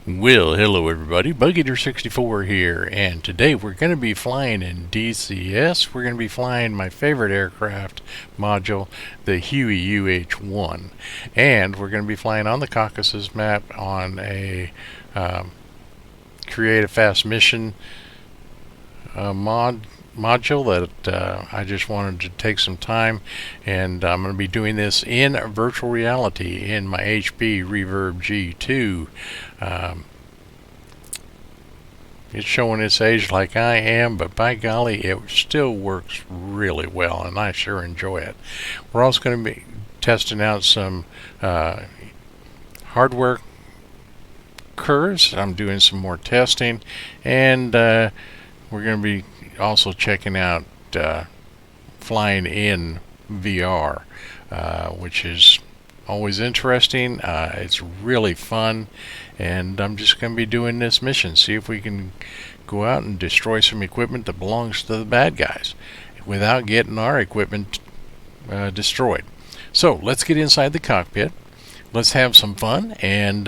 Well, hello everybody, BugEater64 here, and today we're going to be flying in DCS. We're going to be flying my favorite aircraft module, the HUEY UH-1, and we're going to be flying on the Caucasus map on a create a fast mission module that I just wanted to take some time, and I'm going to be doing this in virtual reality in my HP Reverb G2. It's showing its age like I am, but by golly, it still works really well, and I sure enjoy it. We're also going to be testing out some hardware curves. I'm doing some more testing, and we're going to be also checking out flying in VR, which is always interesting. It's really fun, and I'm just going to be doing this mission, see if we can go out and destroy some equipment that belongs to the bad guys without getting our equipment destroyed. So let's get inside the cockpit, let's have some fun, and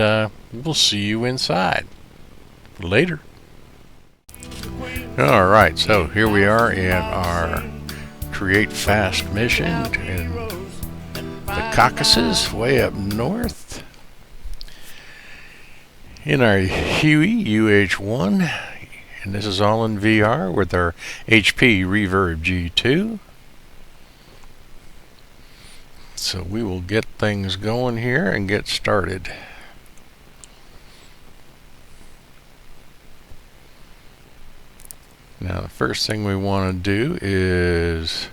we'll see you inside later. Alright, so here we are in our Create Fast mission in the Caucasus, way up north, in our HUEY UH-1, and this is all in VR with our HP Reverb G2. So we will get things going here and get started. Now the first thing we want to do is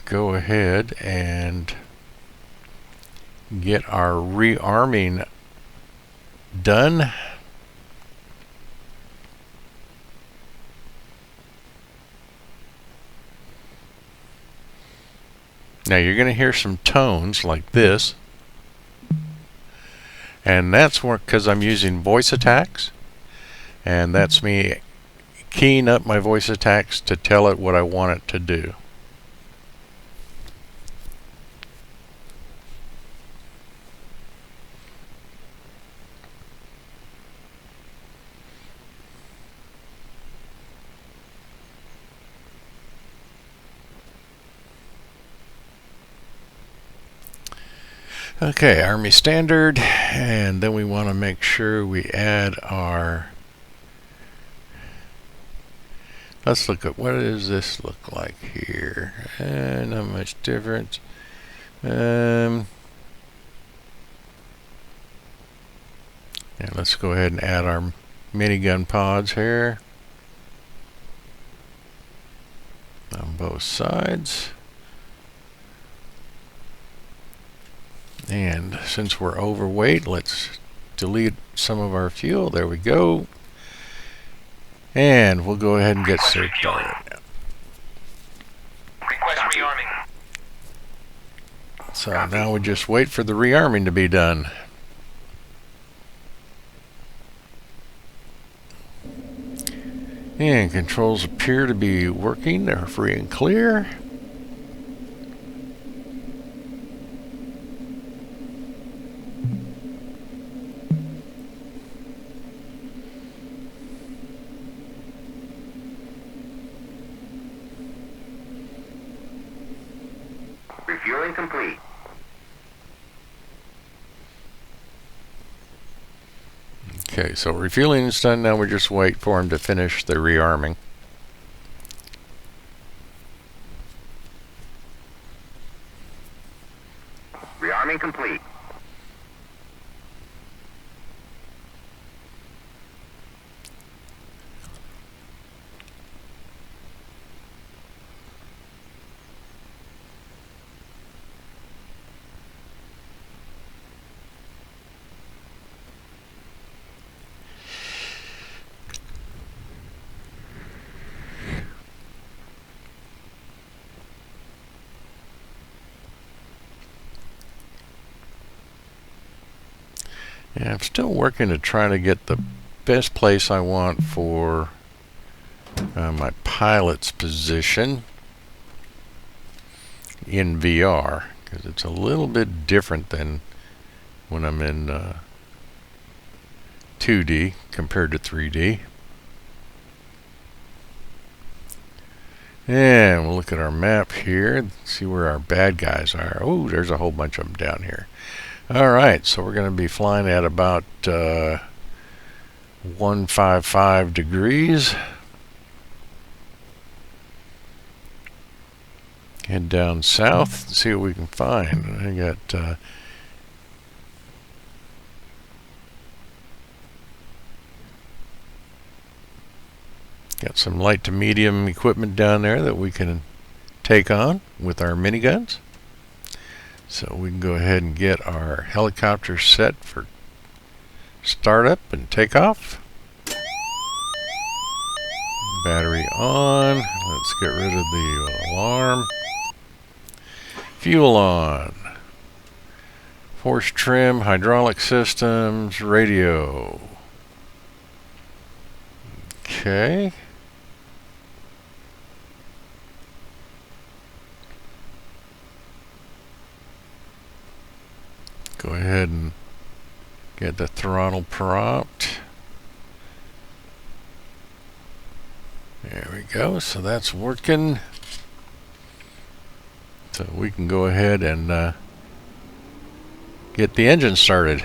go ahead and get our rearming done. Now you're going to hear some tones like this, and that's because I'm using voice attacks, and that's me keying up my voice attacks to tell it what I want it to do. Okay, Army Standard, and then we want to make sure we add our, let's look at what does this look like here. Not much difference. Yeah, let's go ahead and add our minigun pods here on both sides. And since we're overweight, let's delete some of our fuel. There we go. And we'll go ahead and get started. Request rearming. So now we just wait for the rearming to be done. And controls appear to be working. They're free and clear. Refueling complete. Okay, so refueling is done. Now we just wait for him to finish the rearming. Rearming complete. Yeah, I'm still working to try to get the best place I want for my pilot's position in VR, because it's a little bit different than when I'm in 2D compared to 3D. And we'll look at our map here, see where our bad guys are. Oh, there's a whole bunch of them down here. Alright, so we're going to be flying at about 155 degrees. Head down south and see what we can find. I got some light to medium equipment down there that we can take on with our miniguns. So we can go ahead and get our helicopter set for startup and takeoff. Battery on. Let's get rid of the alarm. Fuel on. Force trim, hydraulic systems, radio. Okay. Go ahead and get the throttle prompt. There we go. So that's working. So we can go ahead and get the engine started.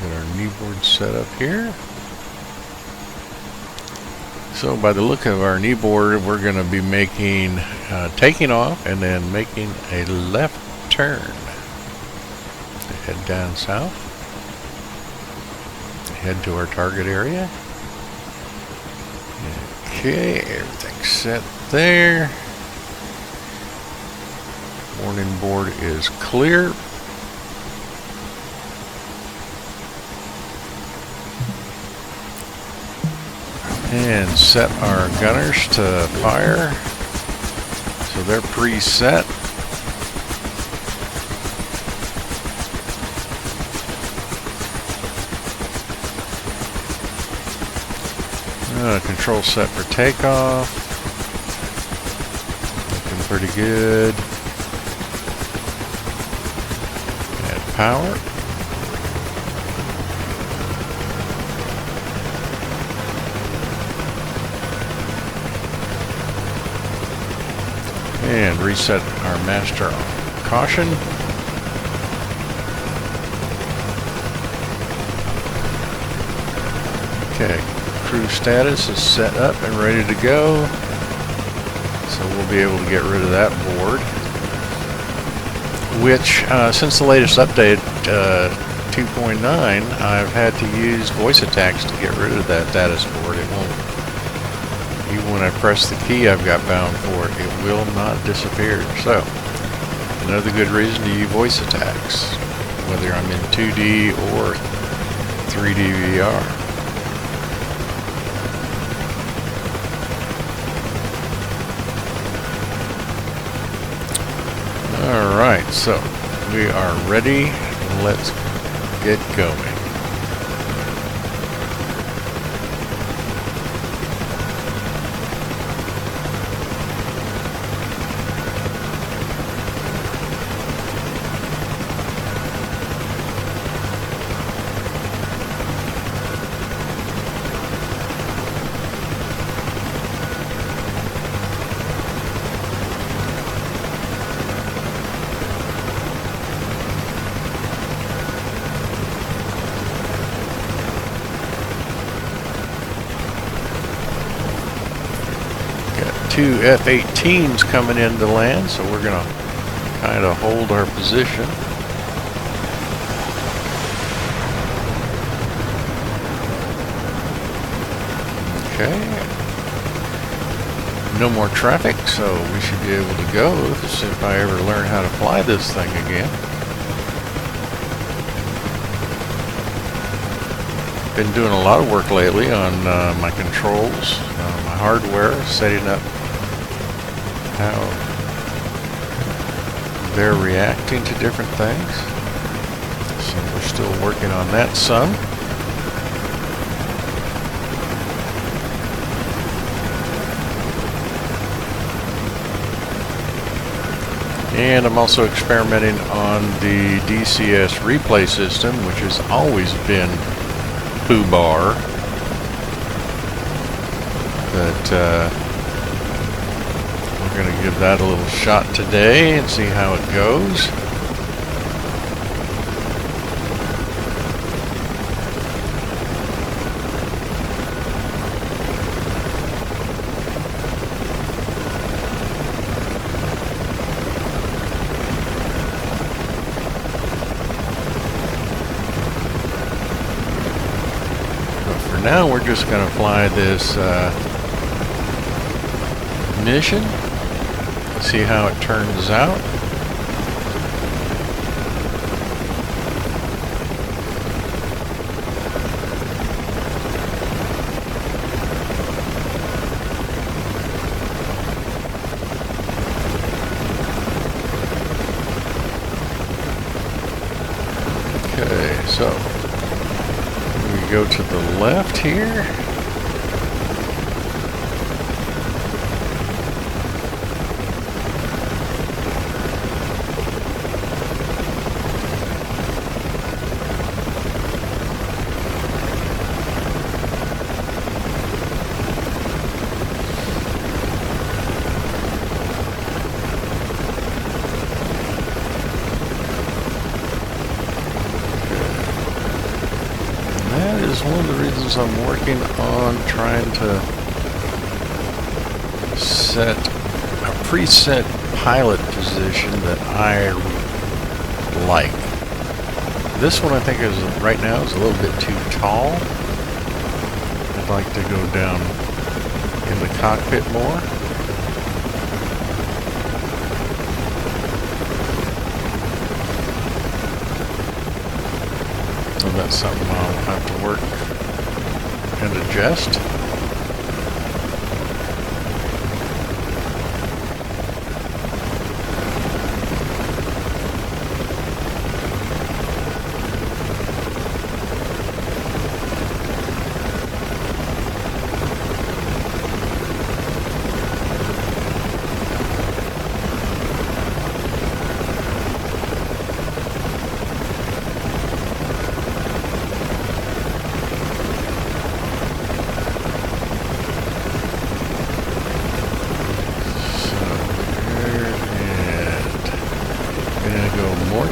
Get our kneeboard set up here. So by the look of our kneeboard, we're going to be making, taking off and then making a left turn. Head down south. Head to our target area. Okay, everything's set there. Warning board is clear. And set our gunners to fire. So they're preset. Control set for takeoff. Looking pretty good. Add power. And reset our master caution. Okay, crew status is set up and ready to go. So we'll be able to get rid of that board. Which, since the latest update, 2.9, I've had to use voice attacks to get rid of that status board. It won't. Even when I press the key I've got bound for it, it will not disappear. So, another good reason to use voice attacks, whether I'm in 2D or 3D VR. Alright, so we are ready. Let's get going. Two F-18s coming in to land, so we're going to kind of hold our position. Okay. no more traffic, so we should be able to go if I ever learn how to fly this thing again. Been doing a lot of work lately on my controls, my hardware, setting up how they're reacting to different things. So we're still working on that some. And I'm also experimenting on the DCS replay system, which has always been foobar. But we're going to give that a little shot today and see how it goes. Now we're just going to fly this mission, see how it turns out. Okay, so go to the left here. One of the reasons I'm working on trying to set a preset pilot position that I like. This one I think is right now is a little bit too tall. I'd like to go down in the cockpit more. So that's something I'll have to work and adjust.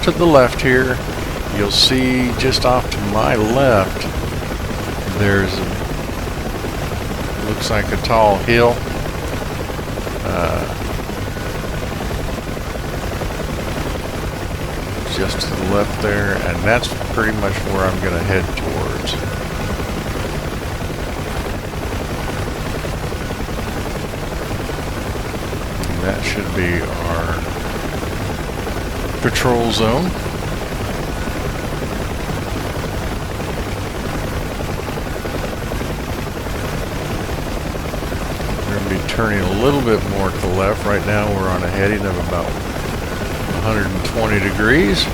To the left here, you'll see just off to my left there's looks like a tall hill. Just to the left there, and that's pretty much where I'm going to head towards. And that should be our patrol zone. We're going to be turning a little bit more to the left. Right now we're on a heading of about 120 degrees.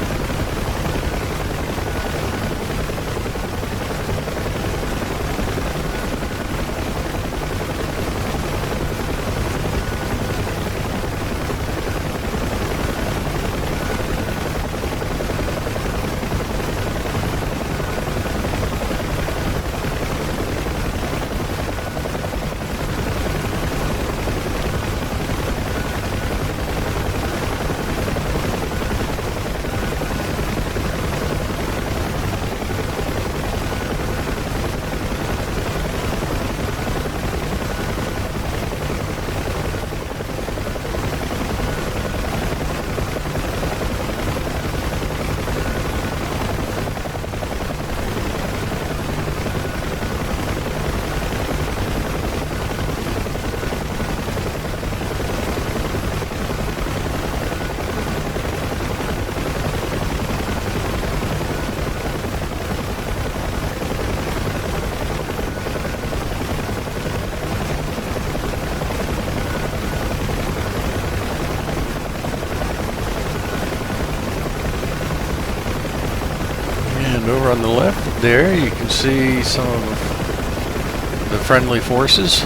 And over on the left there, you can see some of the friendly forces.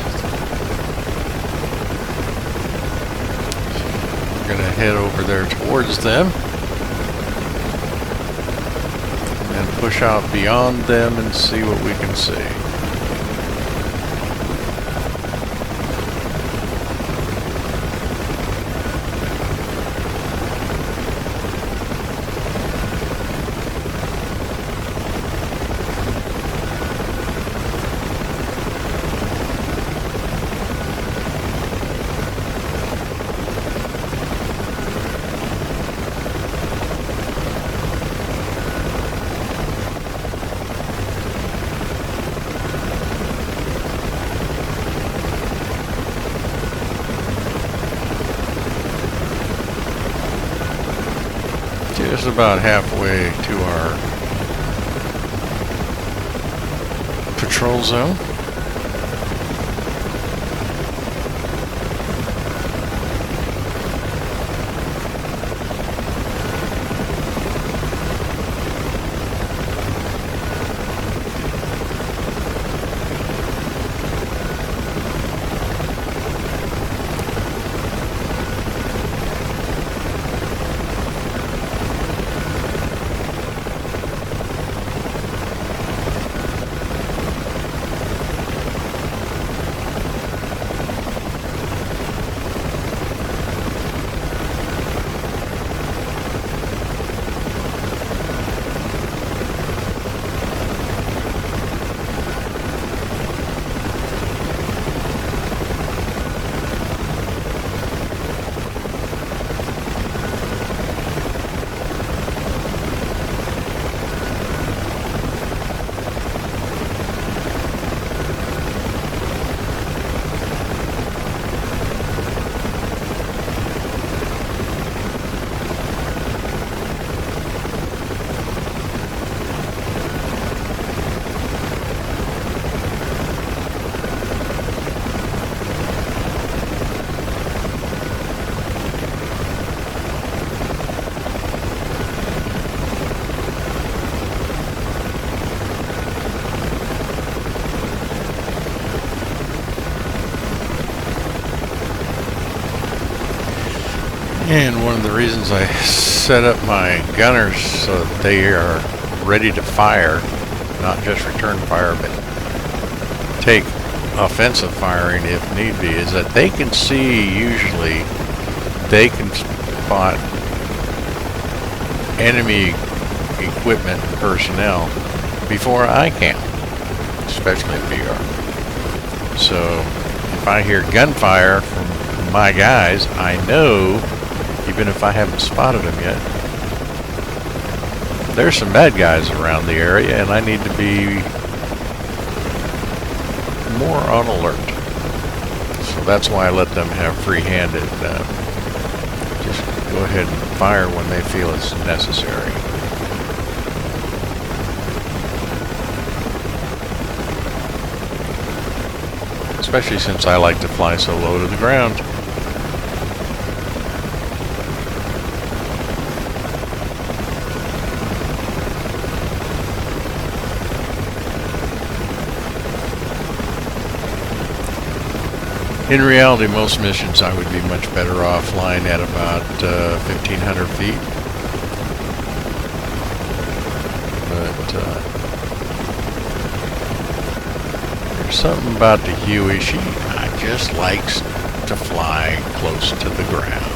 We're going to head over there towards them and push out beyond them and see what we can see. Just about halfway to our patrol zone. And one of the reasons I set up my gunners so that they are ready to fire, not just return fire, but take offensive firing if need be, is that they can see, usually, they can spot enemy equipment and personnel before I can, especially in VR. So if I hear gunfire from my guys, I know, even if I haven't spotted them yet, there's some bad guys around the area and I need to be more on alert. So that's why I let them have free-handed, just go ahead and fire when they feel it's necessary. Especially since I like to fly so low to the ground. In reality, most missions I would be much better off flying at about 1,500 feet. But there's something about the HUEY sheet. I just likes to fly close to the ground.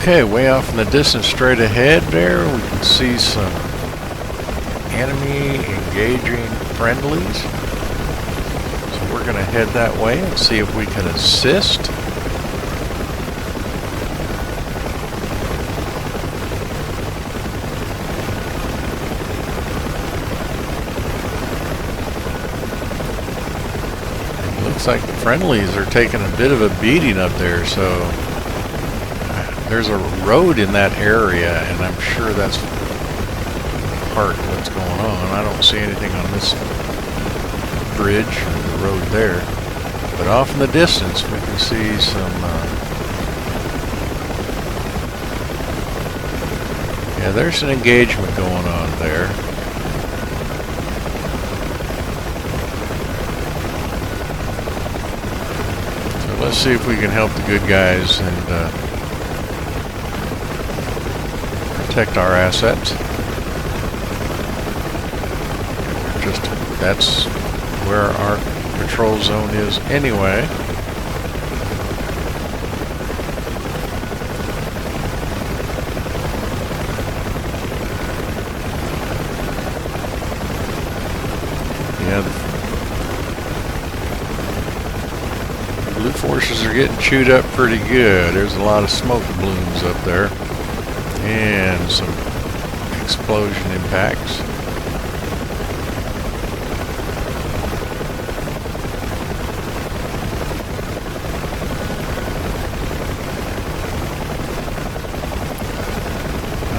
Okay, way off in the distance straight ahead there, we can see some enemy engaging friendlies. So we're going to head that way and see if we can assist. It looks like the friendlies are taking a bit of a beating up there, so There's a road in that area, and I'm sure that's part of what's going on. I don't see anything on this bridge or the road there. But off in the distance, we can see some... yeah, there's an engagement going on there. So let's see if we can help the good guys and protect our assets. Just that's where our control zone is anyway. Yeah, the blue forces are getting chewed up pretty good. There's a lot of smoke blooms up there and some explosion impacts.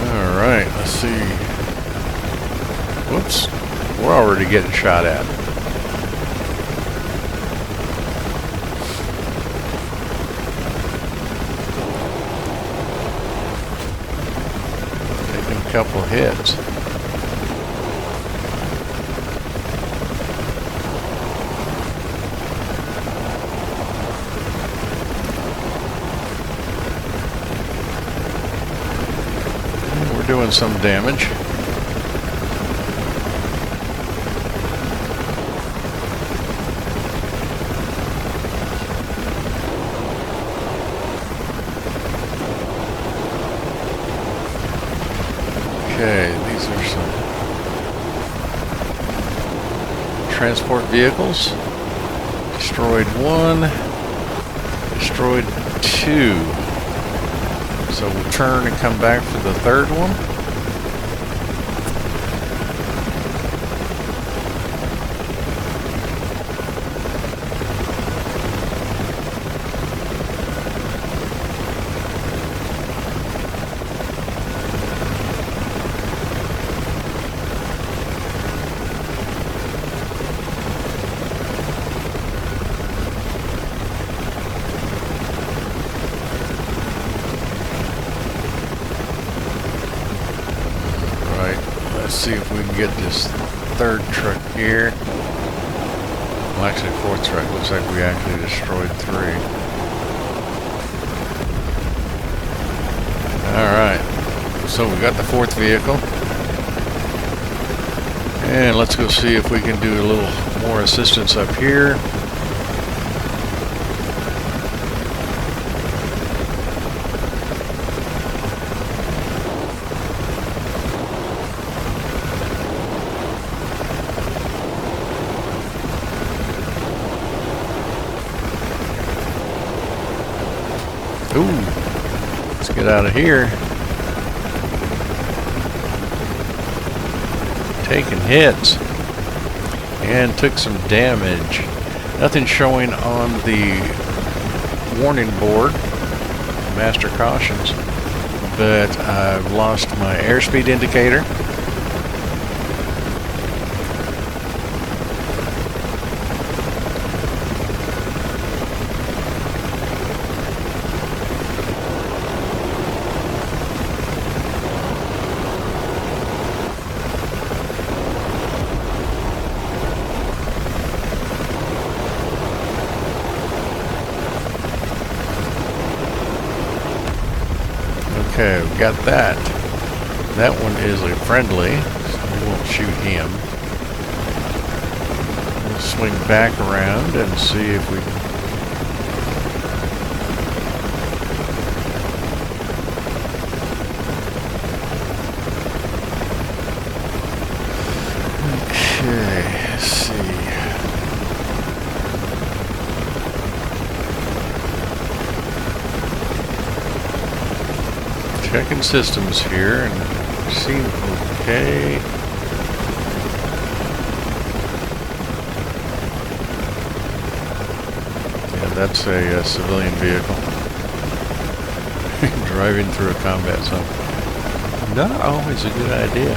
Alright, let's see. Whoops. We're already getting shot at. Taking a couple hits. We're doing some damage. Okay, these are some transport vehicles. Destroyed one, destroyed two. So we'll turn and come back for the third one. Let's see if we can get this third truck here. Well, actually, fourth truck. Looks like we actually destroyed three. Alright. So we got the fourth vehicle. And let's go see if we can do a little more assistance up here. Ooh, let's get out of here. Taking hits and took some damage. Nothing showing on the warning board, master cautions, but I've lost my airspeed indicator. Okay, we got that. That one is a friendly, so we won't shoot him. We'll swing back around and see if we can... Okay, let's see. Checking systems here and seem okay. Yeah, that's a civilian vehicle. Driving through a combat zone. Not always a good idea.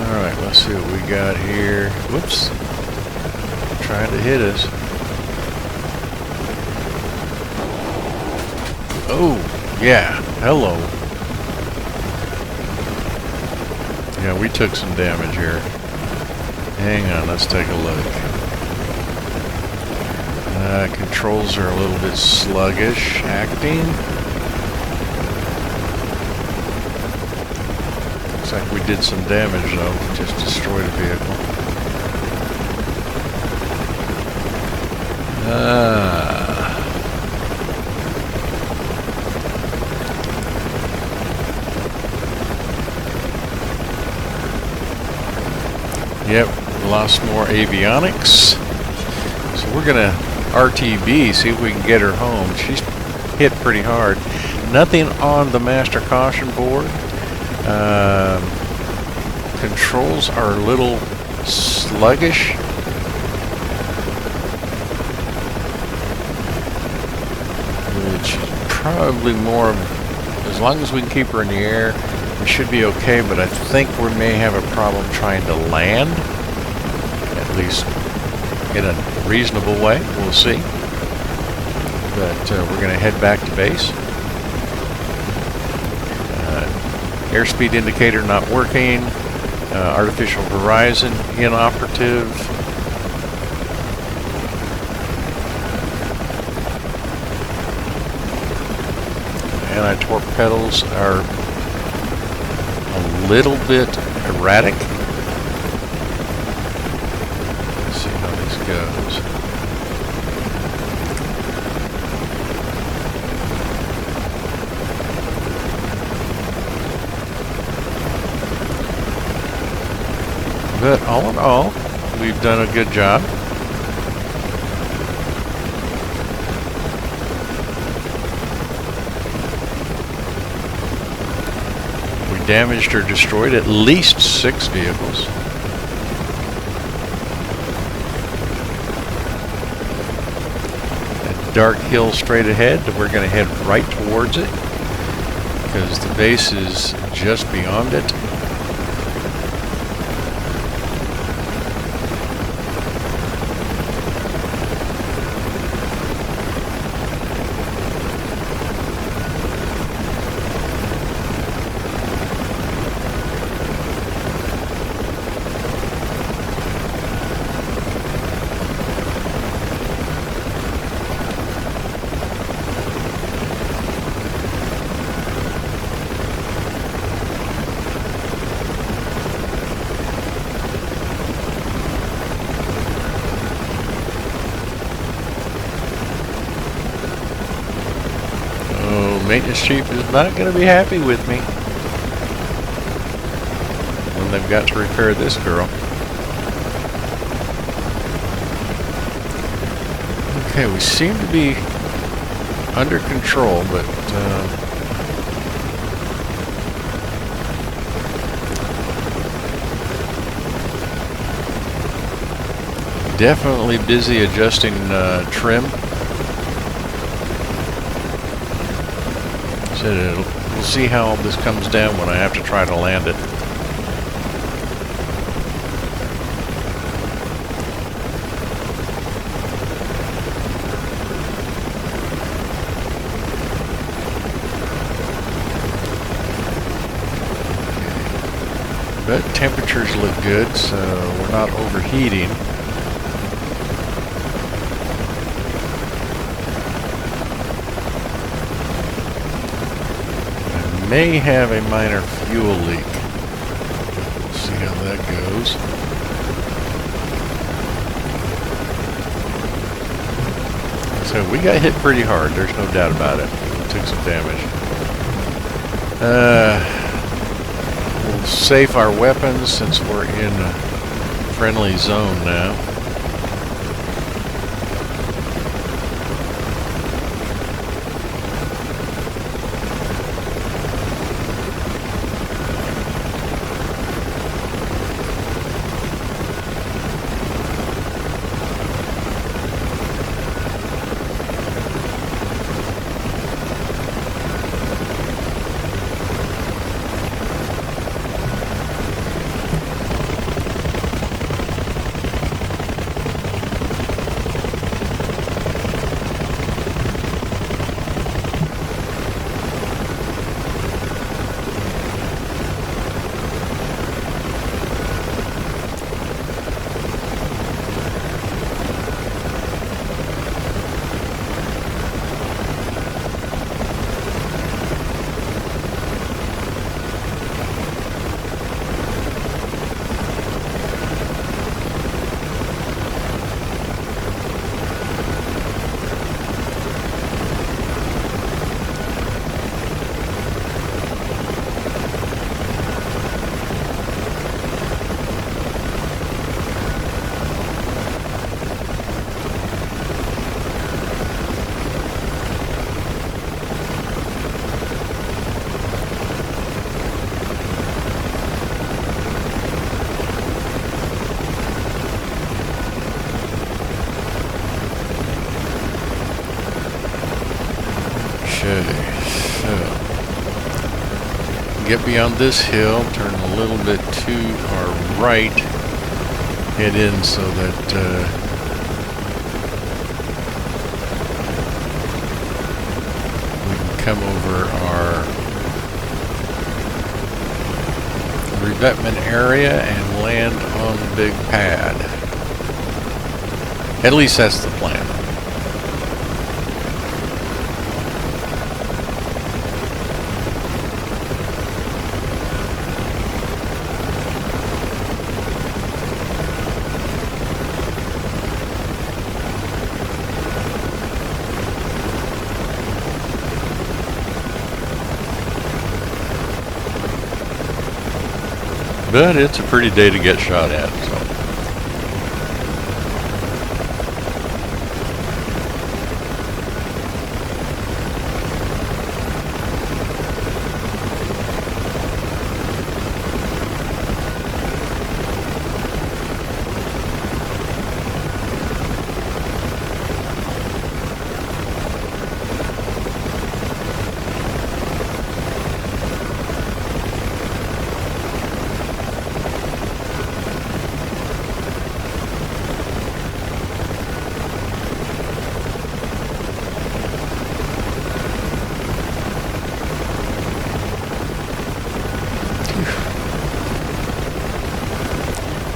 Alright, let's see what we got here. Whoops. Trying to hit us. Oh, yeah. Hello. Yeah, we took some damage here. Hang on, let's take a look. Controls are a little bit sluggish acting. Looks like we did some damage though. We just destroyed a vehicle. Yep, lost more avionics. So we're gonna RTB, see if we can get her home. She's hit pretty hard. Nothing on the master caution board. Controls are a little sluggish. Which is probably more, as long as we can keep her in the air, we should be okay, but I think we may have a problem trying to land, at least in a reasonable way. We'll see. But we're going to head back to base. Airspeed indicator not working. Artificial horizon inoperative. Anti-torque pedals are a little bit erratic. Let's see how this goes. But all in all, we've done a good job. We damaged or destroyed at least 6 vehicles. That dark hill straight ahead, we're going to head right towards it because the base is just beyond it. Maintenance chief is not going to be happy with me when they've got to repair this girl. Okay, we seem to be under control, but definitely busy adjusting trim. We'll see how this comes down when I have to try to land it. But temperatures look good, so we're not overheating. May have a minor fuel leak. We'll see how that goes. So we got hit pretty hard, there's no doubt about it. We took some damage. We'll safe our weapons since we're in a friendly zone now. get beyond this hill, turn a little bit to our right, head in so that we can come over our revetment area and land on the big pad. At least that's the plan. But it's a pretty day to get shot at, so.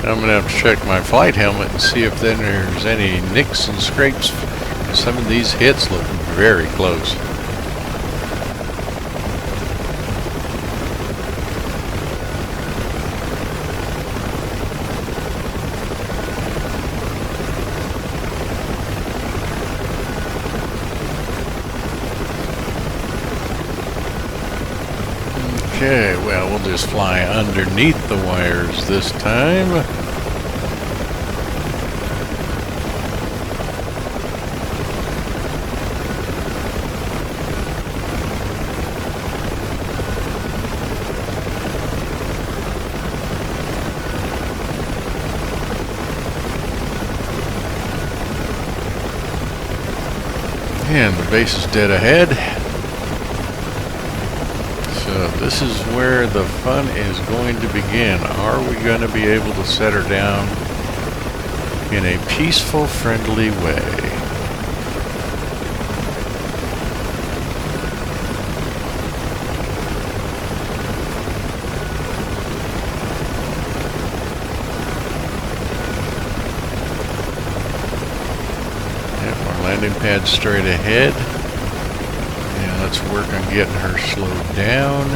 I'm going to have to check my flight helmet and see if then there's any nicks and scrapes. Some of these hits look very close. Okay, well, we'll just fly underneath the wires this time. And the base is dead ahead. So this is where the fun is going to begin. Are we going to be able to set her down in a peaceful, friendly way? Landing pad straight ahead, and let's work on getting her slowed down.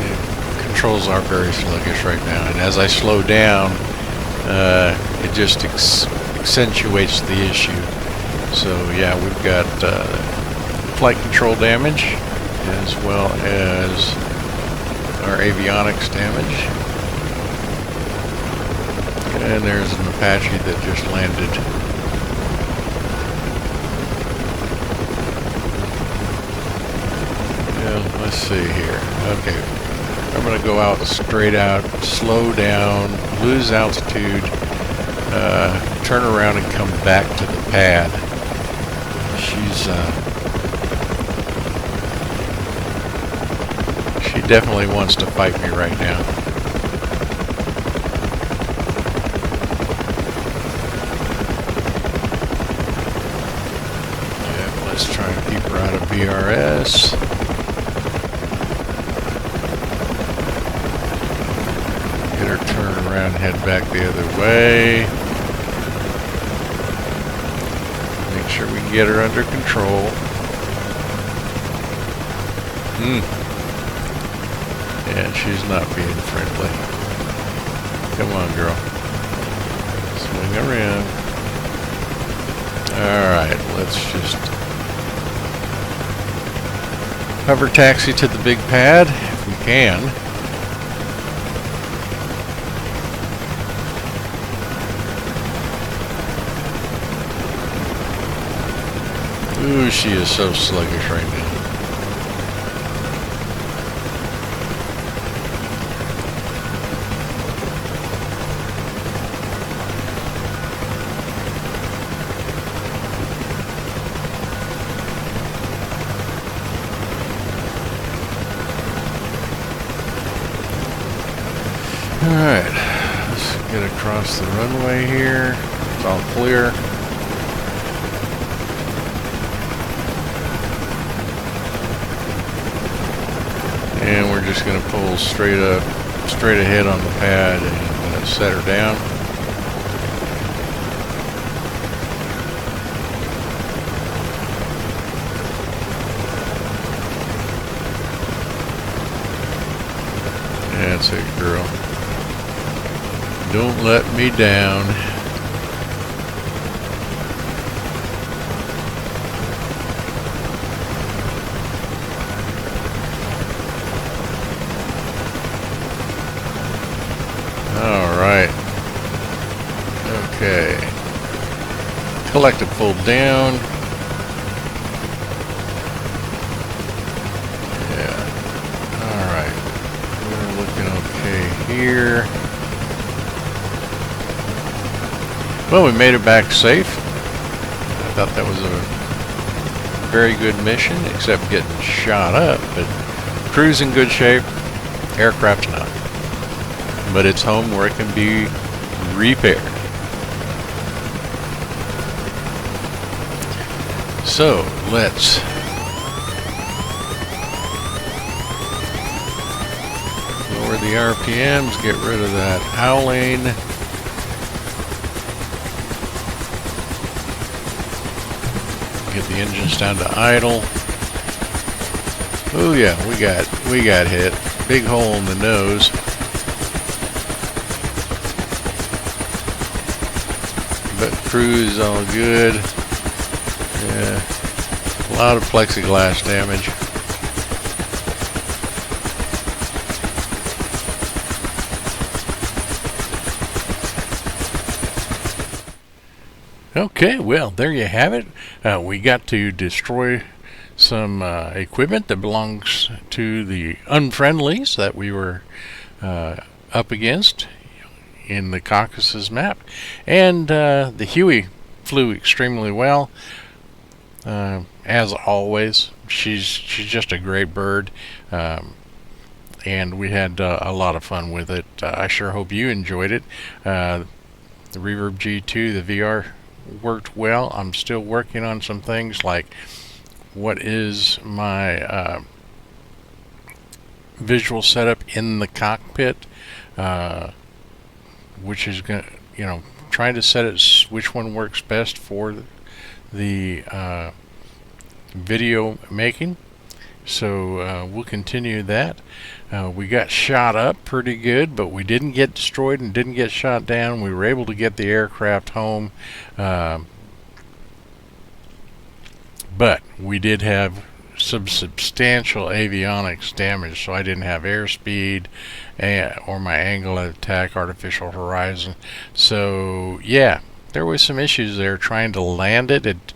Yeah, controls are very sluggish right now, and as I slow down, it just accentuates the issue. So yeah, we've got flight control damage, as well as our avionics damage. And there's an Apache that just landed. Yeah, let's see here. Okay, I'm going to go out straight out, slow down, lose altitude, turn around and come back to the pad. She definitely wants to fight me right now. Yeah, let's try and keep her out of BRS. Get her turn around and head back the other way. Make sure we can get her under control. Yeah, she's not being friendly. Come on, girl. Swing around. Alright, let's just hover taxi to the big pad, if we can. Ooh, she is so sluggish right now. Alright, let's get across the runway here. It's all clear. And we're just going to pull straight ahead on the pad and set her down. That's it, girl. Don't let me down. All right. Okay. Collective pull down. Yeah. All right. We're looking okay here. Well, we made it back safe. I thought that was a very good mission, except getting shot up. But crew's in good shape. Aircraft's not. But it's home where it can be repaired. So let's lower the RPMs, get rid of that howling. Get the engines down to idle. Oh yeah, we got hit. Big hole in the nose. But crew's all good. Yeah, a lot of plexiglass damage. Okay, well, there you have it. We got to destroy some equipment that belongs to the unfriendlies that we were up against in the Caucasus map. And the Huey flew extremely well. As always, she's just a great bird. And we had a lot of fun with it. I sure hope you enjoyed it. The Reverb G2, the VR worked well. I'm still working on some things like what is my visual setup in the cockpit, which is going to, trying to set it which one works best for the video making. So we'll continue that. We got shot up pretty good, but we didn't get destroyed and didn't get shot down. We were able to get the aircraft home, but we did have some substantial avionics damage, so I didn't have airspeed or my angle of attack, artificial horizon. So yeah, there was some issues there trying to land it. It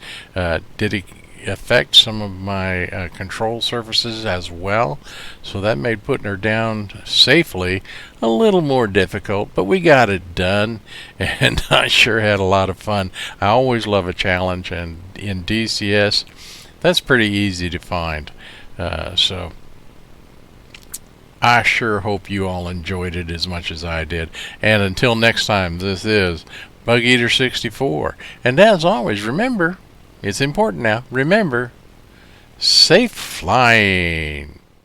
did affect some of my control surfaces as well, so that made putting her down safely a little more difficult, but we got it done, and I sure had a lot of fun. I always love a challenge, and in DCS that's pretty easy to find, so I sure hope you all enjoyed it as much as I did. And until next time, this is Bug Eater 64, and as always, remember, it's important now. Remember, safe flying.